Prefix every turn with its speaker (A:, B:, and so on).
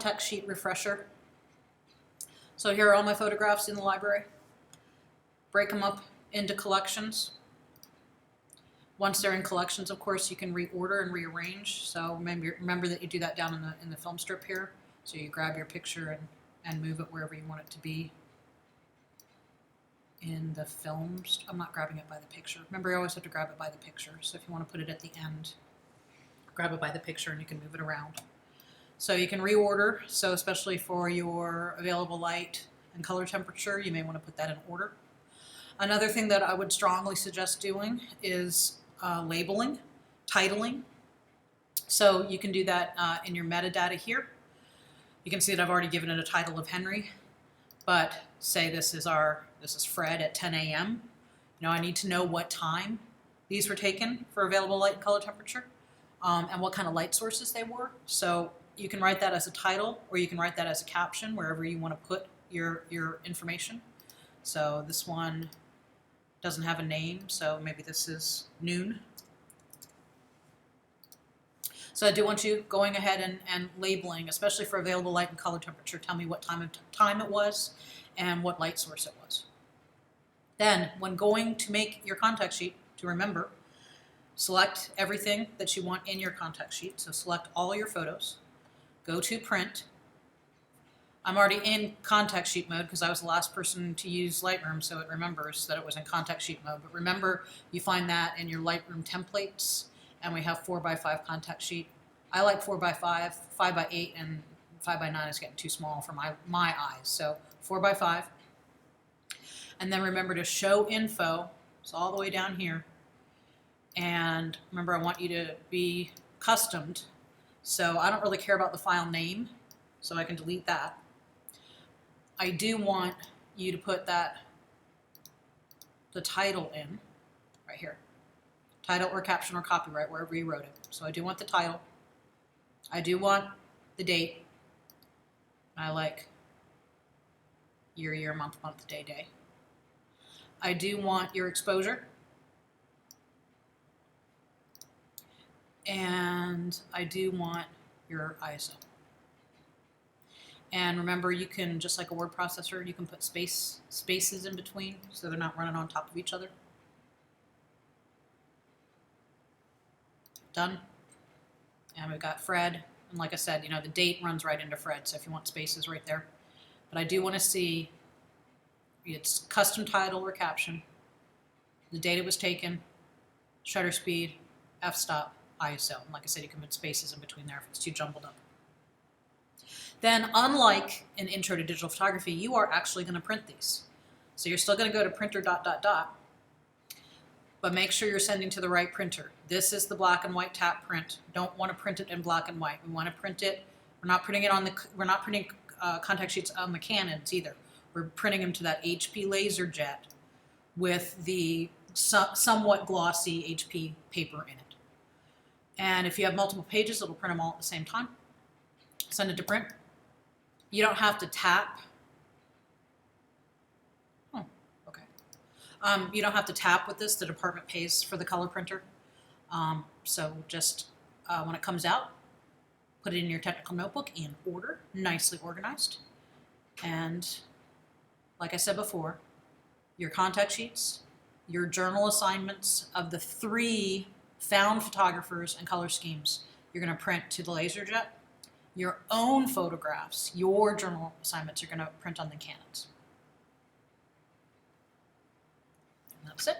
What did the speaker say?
A: contact sheet refresher. So here are all my photographs in the library. Break them up into collections. Once they're in collections, of course, you can reorder and rearrange. So remember that you do that down in the film strip here. So you grab your picture and move it wherever you want it to be in the films. I'm not grabbing it by the picture. Remember, you always have to grab it by the picture. So if you want to put it at the end, grab it by the picture and you can move it around. So you can reorder. So especially for your available light and color temperature, you may want to put that in order. Another thing that I would strongly suggest doing is labeling, titling. So you can do that in your metadata here. You can see that I've already given it a title of Henry, but say this is Fred at 10 a.m. I need to know what time these were taken for available light and color temperature, and what kind of light sources they were. So you can write that as a title, or you can write that as a caption, wherever you want to put your information. So this one doesn't have a name, so maybe this is noon. So I do want you going ahead and labeling, especially for available light and color temperature. Tell me what time it was and what light source it was. Then, when going to make your contact sheet, to remember, select everything that you want in your contact sheet. So select all your photos. Go to print. I'm already in contact sheet mode because I was the last person to use Lightroom, so it remembers that it was in contact sheet mode. But remember, you find that in your Lightroom templates, and we have 4x5 contact sheet. I like 4x5, 5x8, and 5x9 is getting too small for my eyes. So 4x5. And then remember to show info. It's all the way down here. And remember, I want you to be customed. So I don't really care about the file name, so I can delete that. I do want you to put the title in, right here. Title or caption or copyright, wherever you wrote it. So I do want the title. I do want the date. I like year, month, day. I do want your exposure. And I do want your ISO. And remember, you can, just like a word processor, you can put spaces in between so they're not running on top of each other. Done. And we've got Fred. And like I said, the date runs right into Fred, so if you want spaces right there. But I do want to see its custom title or caption, the date it was taken, shutter speed, f-stop, ISO. And like I said, you can put spaces in between there if it's too jumbled up. Then, unlike an intro to digital photography, you are actually going to print these. So you're still going to go to printer ... But make sure you're sending to the right printer. This is the black and white tap print. Don't want to print it in black and white. We want to print it. We're not printing contact sheets on the Canons either. We're printing them to that HP LaserJet with the somewhat glossy HP paper in it. And if you have multiple pages, it'll print them all at the same time. Send it to print. You don't have to tap. Oh, okay. You don't have to tap with this. The department pays for the color printer. So just when it comes out, put it in your technical notebook in order, nicely organized. And like I said before, your contact sheets, your journal assignments of the 3 found photographers and color schemes you're going to print to the LaserJet. Your own photographs, your journal assignments, you're going to print on the Canons. And that's it.